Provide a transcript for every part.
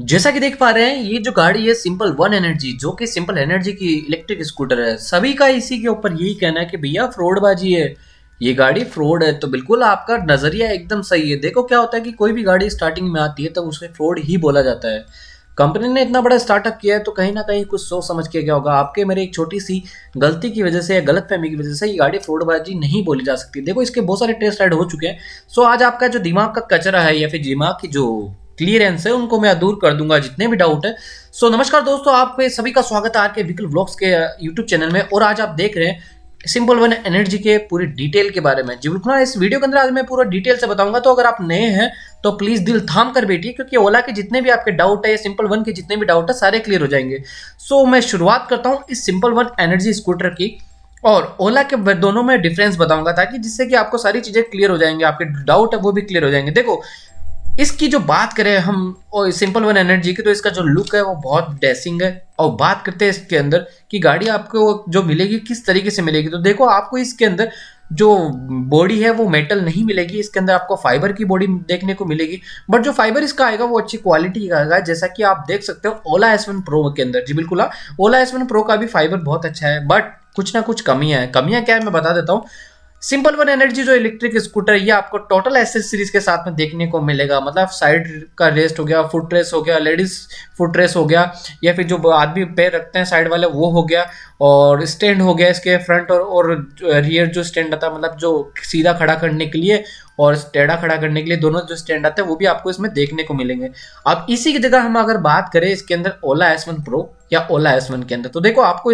जैसा कि देख पा रहे हैं, ये जो गाड़ी है सिंपल वन एनर्जी, जो कि सिंपल एनर्जी की इलेक्ट्रिक स्कूटर है। सभी का इसी के ऊपर यही कहना है कि भैया फ्रॉडबाजी है, ये गाड़ी फ्रॉड है। तो बिल्कुल आपका नजरिया एकदम सही है। देखो क्या होता है कि कोई भी गाड़ी स्टार्टिंग में आती है तो उसे फ्रॉड ही बोला जाता है। कंपनी ने इतना बड़ा स्टार्टअप किया है तो कहीं ना कहीं कुछ सोच समझ के क्या होगा। आपके मेरे एक छोटी सी गलती की वजह से या गलतफहमी की वजह से ये गाड़ी फ्रॉडबाजी नहीं बोली जा सकती। देखो इसके बहुत सारे टेस्ट राइड हो चुके हैं। सो आज आपका जो दिमाग का कचरा है या फिर दिमाग की जो क्लियरेंस है उनको मैं दूर कर दूंगा, जितने भी डाउट है। सो नमस्कार दोस्तों, आपके सभी का स्वागत है आर के व्हीकल व्लॉग्स के यूट्यूब चैनल में। और आज आप देख रहे हैं सिंपल वन एनर्जी के पूरी डिटेल के बारे में। जी बिल्कुल, इस वीडियो के अंदर आज मैं पूरा डिटेल से बताऊंगा। तो अगर आप नए हैं तो प्लीज दिल थाम कर बैठिए, क्योंकि ओला के जितने भी आपके डाउट है या सिंपल वन के जितने भी डाउट है सारे क्लियर हो जाएंगे। सो मैं शुरुआत करता हूँ इस सिंपल वन एनर्जी स्कूटर की, और ओला के दोनों में डिफरेंस बताऊंगा, ताकि जिससे कि आपको सारी चीजें क्लियर हो जाएंगे, आपके डाउट है वो भी क्लियर हो जाएंगे। देखो इसकी जो बात करें हम और सिंपल वन एनर्जी की, तो इसका जो लुक है वो बहुत डैसिंग है। और बात करते हैं इसके अंदर कि गाड़ी आपको जो मिलेगी किस तरीके से मिलेगी, तो देखो आपको इसके अंदर जो बॉडी है वो मेटल नहीं मिलेगी। इसके अंदर आपको फाइबर की बॉडी देखने को मिलेगी, बट जो फाइबर इसका आएगा वो अच्छी क्वालिटी का आएगा। जैसा कि आप देख सकते हो ओला S1 प्रो के अंदर। जी बिल्कुल, ओला S1 प्रो का भी फाइबर बहुत अच्छा है, बट कुछ ना कुछ कमियां हैं। कमियां क्या है मैं बता देता हूँ। सिंपल वन एनर्जी जो इलेक्ट्रिक स्कूटर है, ये आपको टोटल एसएस सीरीज के साथ में देखने को मिलेगा। मतलब साइड का रेस्ट हो गया, फुट रेस्ट हो गया, लेडीज फुट रेस्ट हो गया, या फिर जो आदमी पैर रखते हैं साइड वाले वो हो गया, और स्टैंड हो गया इसके फ्रंट और रियर जो स्टैंड आता है, मतलब जो सीधा खड़ा करने के लिए और टेढ़ा खड़ा करने के लिए दोनों जो स्टैंड आते हैं वो भी आपको इसमें देखने को मिलेंगे। अब इसी की जगह हम अगर बात करें इसके अंदर ओला S1 प्रो या ओला S1 के अंदर, तो देखो आपको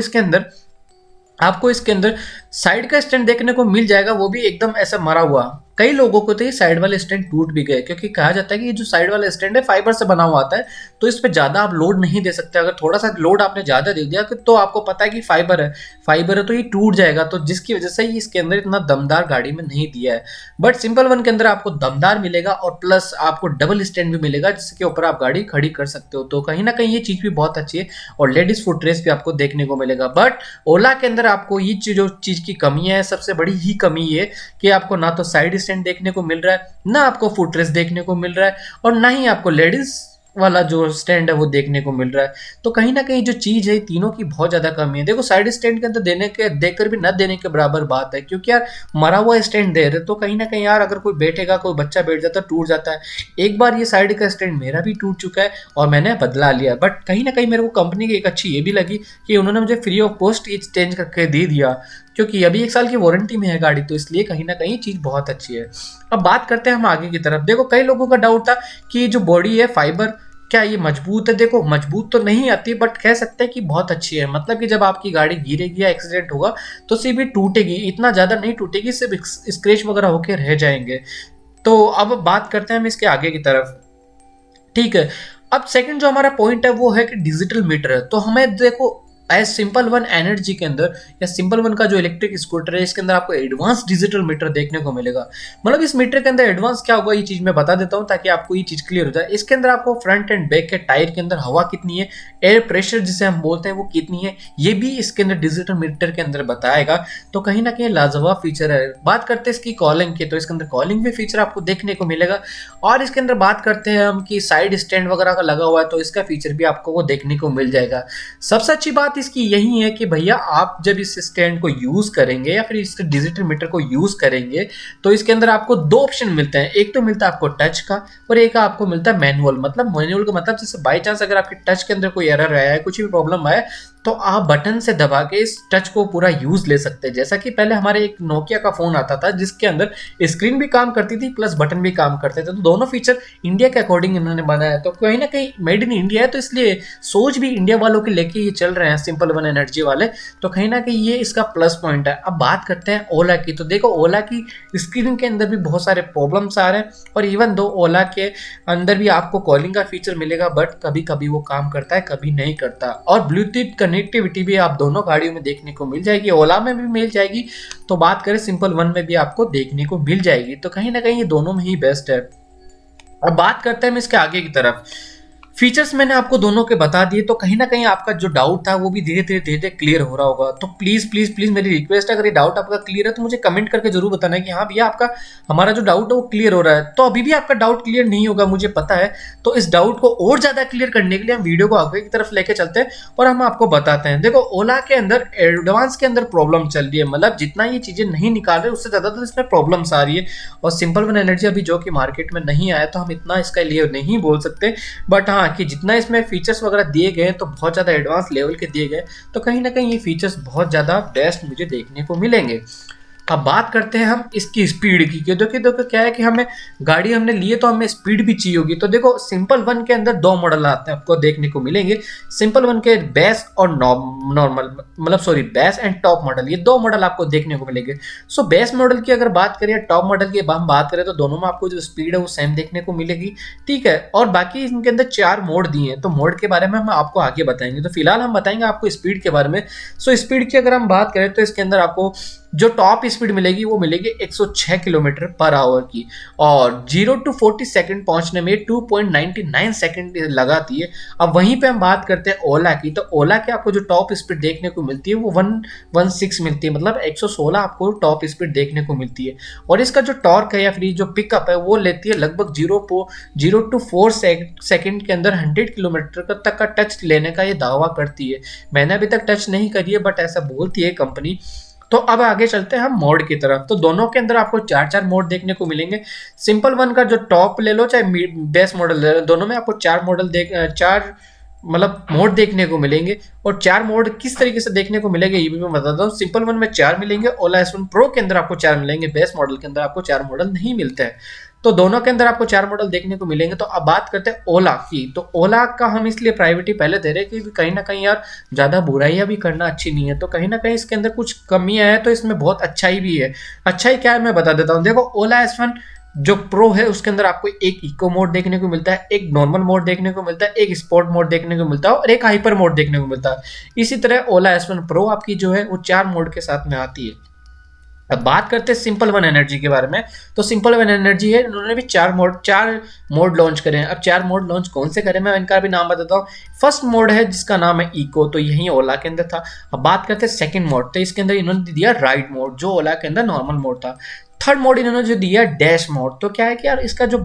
इसके अंदर साइड का स्टैंड देखने को मिल जाएगा, वो भी एकदम ऐसा मरा हुआ। कई लोगों को तो ये साइड वाले स्टैंड टूट भी गए, क्योंकि कहा जाता है कि ये जो साइड वाला स्टैंड है फाइबर से बना हुआ आता है, तो इस पे ज्यादा आप लोड नहीं दे सकते। अगर थोड़ा सा लोड आपने ज्यादा दे दिया तो आपको पता है कि फाइबर है तो ये टूट जाएगा, तो जिसकी वजह से ये इसके अंदर इतना दमदार गाड़ी में नहीं दिया है। बट सिंपल वन के अंदर आपको दमदार मिलेगा, और प्लस आपको डबल स्टैंड भी मिलेगा जिसके ऊपर आप गाड़ी खड़ी कर सकते हो। तो कहीं ना कहीं ये चीज भी बहुत अच्छी है, और लेडीज फुट रेस्ट भी आपको देखने को मिलेगा। बट ओला के अंदर आपको ये जो चीज की कमी है, सबसे बड़ी ही कमी ये कि आपको ना तो साइड स्टैंड देखने को मिल रहा है, ना आपको फुट रेस्ट देखने को मिल रहा है, और ना ही आपको लेडीज वाला जो स्टैंड है वो देखने को मिल रहा है। तो कहीं ना कहीं जो चीज है तीनों की बहुत ज्यादा कमी है। देखो साइड स्टैंड के अंदर देने के देखकर भी न देने के बराबर बात है, क्योंकि यार मरा हुआ स्टैंड दे रहे तो कहीं ना कहीं यार अगर कोई बैठेगा, कोई बच्चा बैठ जाता टूट जाता है। एक बार ये साइड का स्टैंड मेरा भी टूट चुका है और मैंने बदला लिया। बट कहीं ना कहीं मेरे को कंपनी की एक अच्छी ये भी लगी कि उन्होंने मुझे फ्री ऑफ कॉस्ट ये चेंज करके दे दिया, क्योंकि अभी 1 साल की वारंटी में है गाड़ी, तो इसलिए कहीं ना कहीं चीज बहुत अच्छी है। अब बात करते हैं हम आगे की तरफ। देखो कई लोगों का डाउट था कि जो बॉडी है फाइबर, क्या ये मजबूत है। देखो मजबूत तो नहीं आती, बट कह सकते हैं कि बहुत अच्छी है। मतलब कि जब आपकी गाड़ी गिरेगी या एक्सीडेंट होगा तो सिर्फ टूटेगी, इतना ज्यादा नहीं टूटेगी, सिर्फ स्क्रैच वगैरह होकर रह जाएंगे। तो अब बात करते हैं हम इसके आगे की तरफ। ठीक है, अब सेकंड जो हमारा पॉइंट है वो है कि डिजिटल मीटर है। तो हमें देखो एज सिंपल वन एनर्जी के अंदर या सिंपल वन का जो इलेक्ट्रिक स्कूटर है, इसके अंदर आपको एडवांस डिजिटल मीटर देखने को मिलेगा। मतलब इस मीटर के अंदर एडवांस क्या होगा ये चीज मैं बता देता हूं, ताकि आपको ये चीज क्लियर हो जाए। इसके अंदर आपको फ्रंट एंड बैक के टायर के अंदर हवा कितनी है, एयर प्रेशर जिसे हम बोलते हैं वो कितनी है, ये भी इसके अंदर डिजिटल मीटर के अंदर बताएगा। तो कहीं ना कहीं लाजवाब फीचर है। बात करते हैं इसकी कॉलिंग की, तो इसके अंदर कॉलिंग भी फीचर आपको देखने को मिलेगा। और इसके अंदर बात करते हैं हम कि साइड स्टैंड वगैरह का लगा हुआ है, तो इसका फीचर भी आपको वो देखने को मिल जाएगा। सबसे अच्छी बात इसकी यही है कि भैया आप जब इस स्टैंड को यूज करेंगे या फिर इस डिजिटल मीटर को यूज करेंगे, तो इसके अंदर आपको दो ऑप्शन मिलते हैं। एक तो मिलता है आपको टच का, और एक आपको मिलता है मैनुअल। मतलब मैनुअल का मतलब जैसे बाई चांस अगर आपके टच के अंदर कोई एरर आया है, कुछ भी प्रॉब्लम आया, तो आप बटन से दबा के इस टच को पूरा यूज ले सकते हैं। जैसा कि पहले हमारे एक नोकिया का फोन आता था जिसके अंदर स्क्रीन भी काम करती थी प्लस बटन भी काम करते थे, तो दोनों फीचर इंडिया के अकॉर्डिंग इन्होंने बनाया। तो कहीं ना कहीं मेड इन इंडिया है, तो इसलिए सोच भी इंडिया वालों की लेके ये चल रहे हैं सिंपल वन एनर्जी वाले। तो कहीं ना कहीं ये इसका प्लस पॉइंट है। अब बात करते हैं ओला की, तो देखो ओला की स्क्रीन के अंदर भी बहुत सारे प्रॉब्लम्स आ रहे हैं, और इवन दो ओला के अंदर भी आपको कॉलिंग का फीचर मिलेगा, बट कभी कभी वो काम करता है कभी नहीं करता। और ब्लूटूथ कनेक्टिविटी भी आप दोनों गाड़ियों में देखने को मिल जाएगी, ओला में भी मिल जाएगी, तो बात करें सिंपल वन में भी आपको देखने को मिल जाएगी। तो कहीं ना कहीं ये दोनों में ही बेस्ट है। अब बात करते हैं हम इसके आगे की तरफ। फीचर्स मैंने आपको दोनों के बता दिए, तो कहीं ना कहीं आपका जो डाउट था वो भी धीरे धीरे क्लियर हो रहा होगा। तो प्लीज प्लीज प्लीज मेरी रिक्वेस्ट है, अगर ये डाउट आपका क्लियर है तो मुझे कमेंट करके जरूर बताना है कि हाँ भैया आपका हमारा जो डाउट है वो क्लियर हो रहा है। तो अभी भी आपका डाउट क्लियर नहीं होगा मुझे पता है, तो इस डाउट को और ज्यादा क्लियर करने के लिए हम वीडियो को आगे की तरफ लेके चलते हैं और हम आपको बताते हैं। देखो ओला के अंदर एडवांस के अंदर प्रॉब्लम चल रही है, मतलब जितना ये चीजें नहीं निकाल रहे उससे ज्यादा तो इसमें प्रॉब्लम्स आ रही है। और सिंपल वन एनर्जी अभी जो कि मार्केट में नहीं आया तो हम इतना इसका लिए नहीं बोल सकते, बट हाँ कि जितना इसमें फीचर्स वगैरह दिए गए तो बहुत ज़्यादा एडवांस लेवल के दिए गए, तो कहीं ना कहीं ये फीचर्स बहुत ज़्यादा बेस्ट मुझे देखने को मिलेंगे। अब बात करते हैं हम इसकी स्पीड की, कि देखो क्या है कि हमें गाड़ी हमने लिए तो हमें स्पीड भी चाहिए होगी। तो देखो सिंपल वन के अंदर दो मॉडल आते हैं आपको देखने को मिलेंगे, सिंपल वन के बेस और नॉर्मल, मतलब sorry base and top model, ये दो मॉडल आपको देखने को मिलेंगे। सो बेस मॉडल की अगर बात करें, टॉप मॉडल की हम बात करें, तो दोनों में आपको जो स्पीड है वो सेम देखने को मिलेगी, ठीक है। और बाकी इनके अंदर 4 मोड दिए हैं, तो मोड के बारे में हम आपको आगे बताएंगे। तो फिलहाल हम बताएंगे आपको स्पीड के बारे में। सो स्पीड की अगर हम बात करें तो इसके अंदर आपको जो टॉप स्पीड मिलेगी वो मिलेगी 106 किलोमीटर पर आवर की, और 0 to 40 सेकंड पहुंचने में 2.99 सेकंड लगाती है। अब वहीं पे हम बात करते हैं ओला की, तो ओला के आपको जो टॉप स्पीड देखने को मिलती है वो 116 मिलती है, मतलब 116 आपको टॉप स्पीड देखने को मिलती है। और इसका जो टॉर्क है या फिर जो पिकअप है वो लेती है लगभग 0 to 4 सेकंड के अंदर 100 किलोमीटर तक का टच लेने का ये दावा करती है। मैंने अभी तक टच नहीं करी है, बट ऐसा बोलती है कंपनी। तो अब आगे चलते हैं हम मोड की तरफ। तो दोनों के अंदर आपको 4 मोड देखने को मिलेंगे। सिंपल वन का जो टॉप ले लो चाहे बेस मॉडल ले लो, दोनों में आपको 4 मतलब मोड देखने को मिलेंगे। और 4 मोड किस तरीके से देखने को मिलेंगे ये भी मैं बताता हूँ। सिंपल वन में 4 मिलेंगे, ओला S1 प्रो के अंदर आपको 4 मिलेंगे, बेस मॉडल के अंदर आपको 4 मॉडल नहीं मिलते हैं। तो दोनों के अंदर आपको 4 मॉडल देखने को मिलेंगे। तो अब बात करते हैं ओला की। तो ओला का हम इसलिए प्रायोरिटी पहले दे रहे हैं क्योंकि कहीं ना कहीं यार ज़्यादा बुराइयां भी करना अच्छी नहीं है, तो कहीं ना कहीं इसके अंदर कुछ कमियां हैं, तो इसमें बहुत अच्छाई भी है। अच्छाई क्या है मैं बता देता हूँ। देखो ओला S1 जो प्रो है उसके अंदर आपको एक इको मोड देखने को मिलता है, एक नॉर्मल मोड देखने को मिलता है, एक स्पोर्ट मोड देखने को मिलता है और एक हाइपर मोड देखने को मिलता है। इसी तरह ओला S1 प्रो आपकी जो है वो 4 मोड के साथ में आती है। अब बात करते हैं सिंपल वन एनर्जी के बारे में। तो सिंपल वन एनर्जी है, इन्होंने भी 4 मोड लॉन्च करे हैं। अब 4 मोड लॉन्च कौन से करे, मैं इनका भी नाम बताता हूँ। फर्स्ट मोड है जिसका नाम है इको, तो यही ओला के अंदर था। अब बात करते हैं सेकंड मोड, तो इसके अंदर इन्होंने दिया राइड मोड, जो ओला के अंदर नॉर्मल मोड था। थर्ड मोड इन्होंने जो दिया डैश मोड, तो क्या है कि यार इसका जो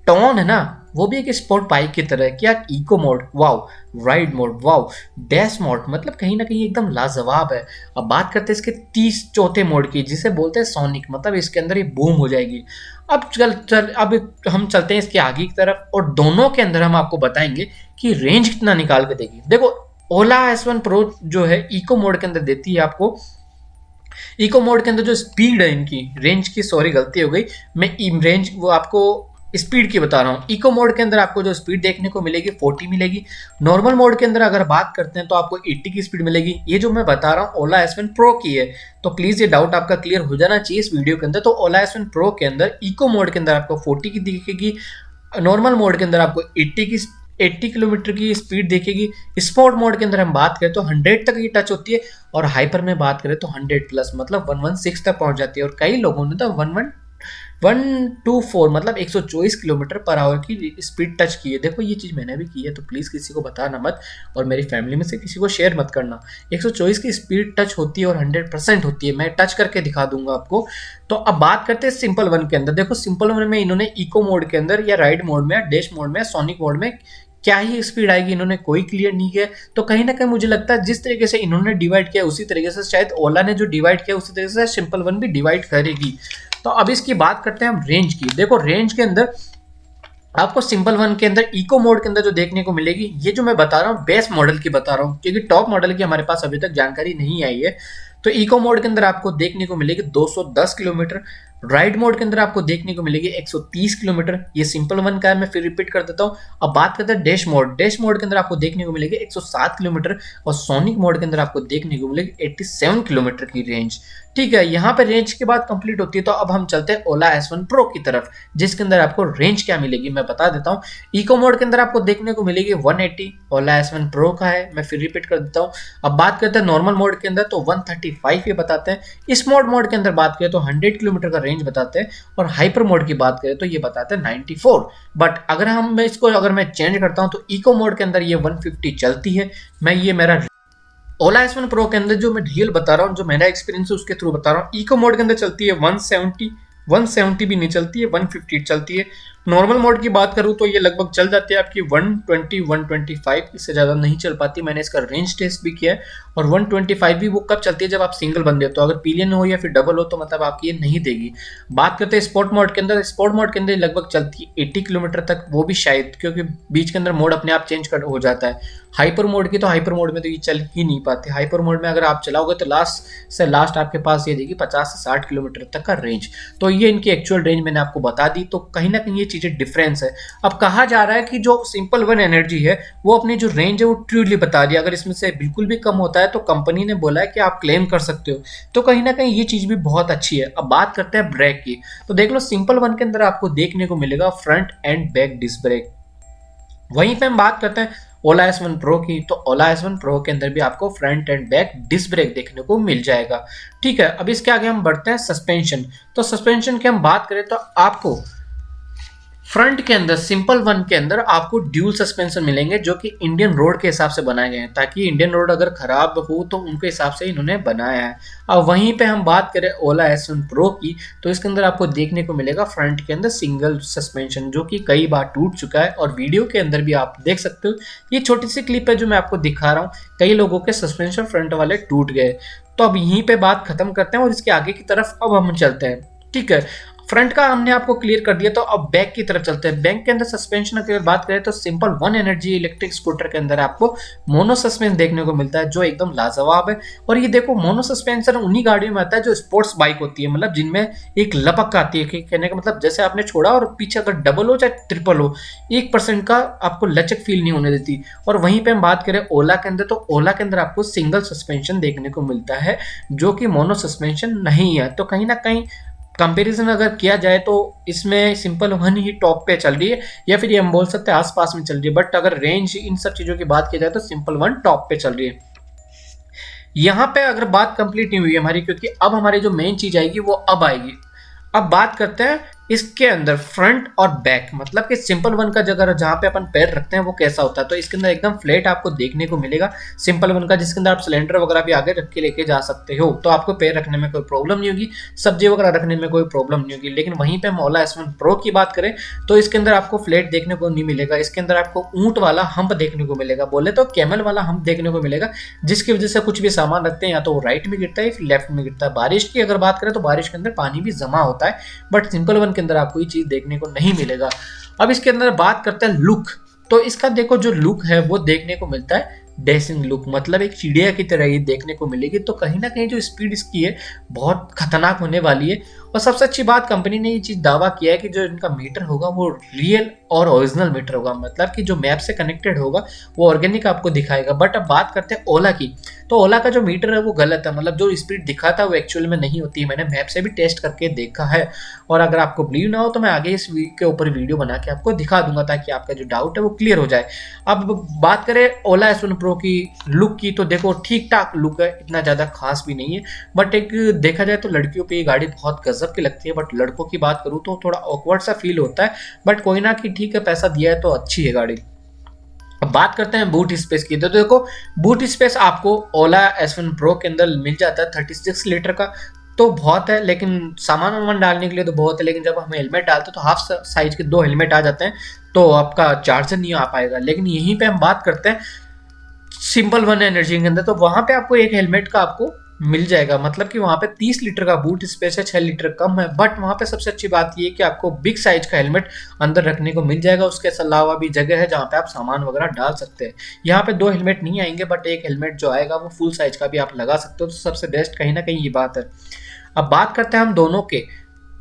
टोन है ना वो भी एक स्पोर्ट बाइक की तरह है कि यार eco mode wow, ride mode wow, dash mode मतलब कहीं ना कहीं एकदम लाजवाब है। अब बात करते हैं इसके 30 चौथे मोड की, जिसे बोलते हैं सोनिक, मतलब इसके अंदर ये बूम हो जाएगी। अब हम चलते हैं इसके आगे की तरफ, और दोनों के अंदर हम आपको बताएंगे कि रेंज कितना निकाल के देगी। देखो ओला S1 प्रो जो है इको मोड के अंदर देती है आपको, इको मोड के अंदर जो स्पीड है इनकी, रेंज की सॉरी गलती हो गई, मैं रेंज वो आपको स्पीड की बता रहा हूँ। इको मोड के अंदर आपको जो स्पीड देखने को मिलेगी 40 मिलेगी। नॉर्मल मोड के अंदर अगर बात करते हैं तो आपको 80 की स्पीड मिलेगी। ये जो मैं बता रहा हूँ ओला S1 प्रो की है, तो प्लीज ये डाउट आपका क्लियर हो जाना चाहिए इस वीडियो के अंदर। तो ओला S1 प्रो के अंदर इको मोड के अंदर आपको 40 की दिखेगी, नॉर्मल मोड के अंदर आपको 80 किलोमीटर की स्पीड देखेगी। स्पोर्ट मोड के अंदर हम बात करें तो 100 तक ये टच होती है, और हाइपर में बात करें तो 100 प्लस मतलब 116 तक पहुंच जाती है। और कई लोगों ने तो 124 मतलब 124 किलोमीटर पर आवर की स्पीड टच की है। देखो ये चीज़ मैंने भी की है, तो प्लीज़ किसी को बताना मत, और मेरी फैमिली में से किसी को शेयर मत करना। 124 की स्पीड टच होती है और 100% होती है, मैं टच करके दिखा दूंगा आपको। तो अब बात करते हैं सिंपल वन के अंदर। देखो सिंपल वन में इन्होंने इको मोड के अंदर या राइड मोड में, डैश मोड में, सोनिक मोड में क्या ही स्पीड आएगी इन्होंने कोई क्लियर नहीं किया। तो कहीं ना कहीं मुझे लगता है जिस तरीके से इन्होंने डिवाइड किया उसी तरीके से शायद ओला ने जो डिवाइड किया उसी तरीके से सिंपल वन भी डिवाइड करेगी। तो अब इसकी बात करते हैं हम रेंज की। देखो रेंज के अंदर आपको सिंपल वन के अंदर इको मोड के अंदर जो देखने को मिलेगी, ये जो मैं बता रहा हूँ बेस मॉडल की बता रहा हूँ, क्योंकि टॉप मॉडल की हमारे पास अभी तक जानकारी नहीं आई है। तो इको मोड के अंदर आपको देखने को मिलेगी 210 किलोमीटर, राइड मोड के अंदर आपको देखने को मिलेगी 130 किलोमीटर। ये सिंपल वन का है, मैं फिर रिपीट कर देता हूँ। अब बात करते हैं डैश मोड। डैश मोड के अंदर आपको देखने को मिलेगी 107 किलोमीटर, और सोनिक मोड के अंदर आपको देखने को मिलेगी 87 किलोमीटर की रेंज। ठीक है, यहाँ पे रेंज के बाद कंप्लीट होती है। तो अब हम चलते हैं ओला S1 प्रो की तरफ, जिसके अंदर आपको रेंज क्या मिलेगी मैं बता देता हूँ। इको मोड के अंदर आपको देखने को मिलेगी 180, ओला S1 Pro का है। मैं फिर रिपीट कर देता हूँ। अब बात करते हैं नॉर्मल मोड के अंदर तो 135 ये बताते हैं। इस मोड के अंदर बात करें तो 100 किलोमीटर का रेंज बताते हैं, और हाइपर मोड की बात करें तो ये बताते हैं 94। बट अगर मैं चेंज करता हूँ तो इको मोड के अंदर ये 150 चलती है। मैं ये मेरा ओला S1 Pro के अंदर जो मैं रियल बता रहा हूँ, जो मेरा एक्सपीरियंस है उसके थ्रू बता रहा हूँ। इको मोड के अंदर चलती है 170 भी नहीं चलती है, 150 चलती है। नॉर्मल मोड की बात करूँ तो ये लगभग चल जाती है आपकी 120 125, इससे ज़्यादा नहीं चल पाती। मैंने इसका रेंज टेस्ट भी किया है, और 125 भी वो कब चलती है जब आप सिंगल बंदे हो। तो अगर पिलियन हो या फिर डबल हो तो मतलब आपकी ये नहीं देगी। बात करते हैं स्पोर्ट मोड के अंदर। स्पोर्ट मोड के अंदर लगभग चलती है 80 किलोमीटर तक, वो भी शायद, क्योंकि बीच के अंदर मोड अपने आप चेंज हो जाता है। हाइपर मोड की तो हाइपर मोड में तो ये चल ही नहीं पाती। हाइपर मोड में अगर आप चलाओगे तो लास्ट से लास्ट आपके पास ये देगी 50 से 60 किलोमीटर तक का रेंज। तो ये इनकी एक्चुअल रेंज मैंने आपको बता दी। तो कहीं ना कहीं ये चीज़ें डिफरेंस है। अब कहा जा रहा है कि जो सिंपल वन एनर्जी है वो अपनी जो रेंज है वो ट्रूली बता रही है। अगर इसमें से बिल्कुल भी कम होता है तो कंपनी ने बोला है कि आप क्लेम कर सकते हो। तो कहीं ना कहीं ये चीज़ भी बहुत अच्छी है। अब बात करते हैं ब्रेक की। तो देख लो सिंपल वन के अंदर आपको देखने को मिलेगा front and back disc brake. वहीं पे हम बात करते हैं ओला S1 Pro की। तो ओला S1 Pro के अंदर भी आपको front and back disc brake देखने को मिल जाएगा। ठीक है, अब इसके आगे हम बढ़ते हैं सस्पेंशन। तो सस्पेंशन की हम बात करें तो आपको फ्रंट के अंदर सिंपल वन के अंदर आपको ड्यूल सस्पेंशन मिलेंगे, जो कि इंडियन रोड के हिसाब से बनाए गए हैं, ताकि इंडियन रोड अगर खराब हो तो उनके हिसाब से इन्होंने बनाया है। अब वहीं पे हम बात करें ओला S1 Pro की, तो इसके अंदर आपको देखने को मिलेगा फ्रंट के अंदर सिंगल सस्पेंशन, जो कि कई बार टूट चुका है, और वीडियो के अंदर भी आप देख सकते हो। ये छोटी सी क्लिप है जो मैं आपको दिखा रहा हूँ, कई लोगों के सस्पेंशन फ्रंट वाले टूट गए। तो अब यहीं पे बात खत्म करते हैं और इसके आगे की तरफ अब हम चलते हैं। ठीक है, फ्रंट का हमने आपको क्लियर कर दिया, तो अब बैक की तरफ चलते हैं। बैक के अंदर सस्पेंशन की बात करें तो simple one energy electric scooter के अंदर आपको मोनो सस्पेंशन देखने को मिलता है, जो एकदम लाजवाब है। और ये देखो, मोनो सस्पेंशन उन्हीं गाड़ियों में आता है जो स्पोर्ट्स बाइक होती है, मतलब जिनमें एक लपक आती है। कहने का मतलब जैसे आपने छोड़ा और पीछे अगर डबल हो चाहे ट्रिपल हो, 1% का आपको लचक फील नहीं होने देती। और वहीं पे हम बात करें ओला के अंदर, तो ओला के अंदर आपको सिंगल सस्पेंशन देखने को मिलता है, जो कि मोनो सस्पेंशन नहीं है। तो कहीं ना कहीं कंपैरिजन अगर किया जाए तो इसमें सिंपल वन ही टॉप पे चल रही है, या फिर ये हम बोल सकते हैं आसपास में चल रही है। बट अगर रेंज इन सब चीज़ों की बात की जाए तो सिंपल वन टॉप पे चल रही है। यहाँ पे अगर बात कंप्लीट नहीं हुई हमारी, क्योंकि अब हमारी जो मेन चीज़ आएगी वो अब आएगी। अब बात करते हैं इसके अंदर फ्रंट और बैक, मतलब कि सिंपल वन का जगह जहाँ पे अपन पैर रखते हैं वो कैसा होता है। तो इसके अंदर एकदम फ्लैट आपको देखने को मिलेगा सिंपल वन का, जिसके अंदर आप सिलेंडर वगैरह भी आगे रख के लेके जा सकते हो, तो आपको पैर रखने में कोई प्रॉब्लम नहीं होगी, सब्जी वगैरह रखने में कोई प्रॉब्लम नहीं होगी। लेकिन वहीं पे हम ओला S1 Pro की बात करें तो इसके अंदर आपको फ्लैट देखने को नहीं मिलेगा। इसके अंदर आपको ऊंट वाला हम्प देखने को मिलेगा, बोले तो कैमल वाला हम्प देखने को मिलेगा, जिसकी वजह से कुछ भी सामान रखते हैं या तो वो राइट में गिरता है फिर लेफ्ट में गिरता है। बारिश की अगर बात करें तो बारिश के अंदर पानी भी जमा होता है, बट सिंपल वन के अंदर आपको ये चीज देखने को नहीं मिलेगा। अब इसके अंदर बात करते हैं लुक। तो इसका देखो जो लुक है वो देखने को मिलता है डैशिंग लुक, मतलब एक चिड़िया की तरह ये देखने को मिलेगी। तो कहीं ना कहीं जो स्पीड इसकी है बहुत खतरनाक होने वाली है। और सबसे अच्छी बात, कंपनी ने ये चीज़ दावा किया है कि जो इनका मीटर होगा वो रियल और ओरिजिनल मीटर होगा, मतलब कि जो मैप से कनेक्टेड होगा वो ऑर्गेनिक आपको दिखाएगा। बट अब बात करते हैं ओला की, तो ओला का जो मीटर है वो गलत है, मतलब जो स्पीड दिखाता है वो एक्चुअल में नहीं होती है। मैंने मैप से भी टेस्ट करके देखा है, और अगर आपको बिलीव ना हो तो मैं आगे इस के ऊपर वीडियो बना के आपको दिखा दूंगा, ताकि आपका जो डाउट है वो क्लियर हो जाए। अब बात करें ओला S1 Pro की लुक की, तो देखो ठीक ठाक लुक है, इतना ज़्यादा खास भी नहीं है। बट एक देखा जाए तो लड़कियों पे ये गाड़ी बहुत गजब की लगती है, बट लड़कों की बात करूँ तो थोड़ा ऑकवर्ड सा फील होता है। बट कोई ना, कि ठीक है पैसा दिया है तो अच्छी है गाड़ी। अब बात करते हैं बूट स्पेस की। तो देखो बूट स्पेस आपको ओला S1 Pro के अंदर मिल जाता है 36 लीटर का, तो बहुत है। लेकिन सामान वामान डालने के लिए तो बहुत है, लेकिन जब हम हेलमेट डालते हैं तो हाफ साइज के 2 हेलमेट आ जाते हैं, तो आपका चार्जर नहीं आ पाएगा। लेकिन यहीं पे हम बात करते हैं सिंपल वन एनर्जी के अंदर, तो वहां पे आपको एक हेलमेट का आपको मिल जाएगा, मतलब कि वहां पे 30 लीटर का बूट स्पेस है, 6 लीटर कम है। बट वहां पे सबसे अच्छी बात ये है कि आपको बिग साइज का हेलमेट अंदर रखने को मिल जाएगा। उसके अलावा भी जगह है जहाँ पे आप सामान वगैरह डाल सकते हैं। यहाँ पे 2 हेलमेट नहीं आएंगे, बट एक हेलमेट जो आएगा वो फुल साइज का भी आप लगा सकते हो, तो सबसे बेस्ट कहीं ना कहीं ये बात है। अब बात करते हैं हम दोनों के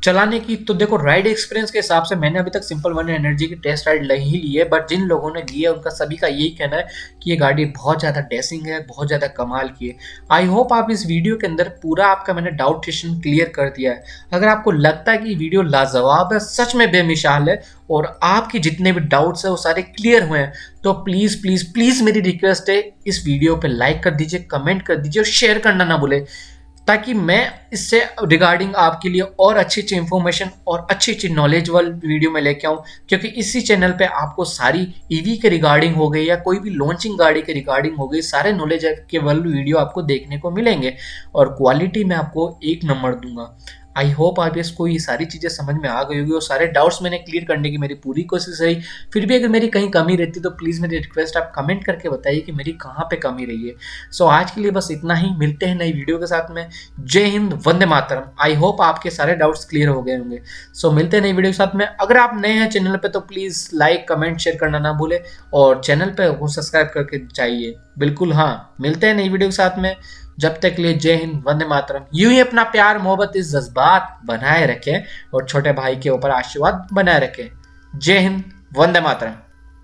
चलाने की, तो देखो राइड एक्सपीरियंस के हिसाब से मैंने अभी तक सिंपल वन एनर्जी की टेस्ट राइड नहीं ली है, बट जिन लोगों ने ली है उनका सभी का यही कहना है कि ये गाड़ी बहुत ज़्यादा डेसिंग है, बहुत ज़्यादा कमाल की है। आई होप आप इस वीडियो के अंदर पूरा आपका मैंने डाउट सेशन क्लियर कर दिया है। अगर आपको लगता है कि वीडियो लाजवाब है, सच में बेमिसाल है, और आपके जितने भी डाउट्स है वो सारे क्लियर हुए हैं, तो प्लीज़ प्लीज़ प्लीज़ मेरी रिक्वेस्ट है, इस वीडियो पे लाइक कर दीजिए, कमेंट कर दीजिए और शेयर करना ना भूले, ताकि मैं इससे रिगार्डिंग आपके लिए और अच्छी अच्छी इंफॉर्मेशन और अच्छी अच्छी नॉलेजबल वीडियो में लेके आऊँ। क्योंकि इसी चैनल पे आपको सारी ईवी के रिगार्डिंग हो गई या कोई भी लॉन्चिंग गाड़ी के रिगार्डिंग हो गई, सारे नॉलेज के वाले वीडियो आपको देखने को मिलेंगे, और क्वालिटी में आपको एक नंबर दूंगा। आई होप आप इसको ये सारी चीज़ें समझ में आ गई होगी, और सारे डाउट्स मैंने क्लियर करने की मेरी पूरी कोशिश रही। फिर भी अगर मेरी कहीं कमी रहती तो प्लीज़ मेरी रिक्वेस्ट आप कमेंट करके बताइए कि मेरी कहाँ पे कमी रही है। सो आज के लिए बस इतना ही, मिलते हैं नई वीडियो के साथ में। जय हिंद, वंदे मातरम। आई होप आपके सारे डाउट्स क्लियर हो गए होंगे। सो मिलते हैं नई वीडियो के साथ में। अगर आप नए हैं चैनल पे तो प्लीज़ लाइक कमेंट शेयर करना ना भूले, और चैनल पे वो सब्सक्राइब करके जाइए बिल्कुल। हाँ, मिलते हैं नई वीडियो के साथ में। जब तक के लिए जय हिंद, वंदे मातरम। यूं ही अपना प्यार मोहब्बत इस जज्बात बनाए रखें, और छोटे भाई के ऊपर आशीर्वाद बनाए रखें। जय हिंद, वंदे मातरम।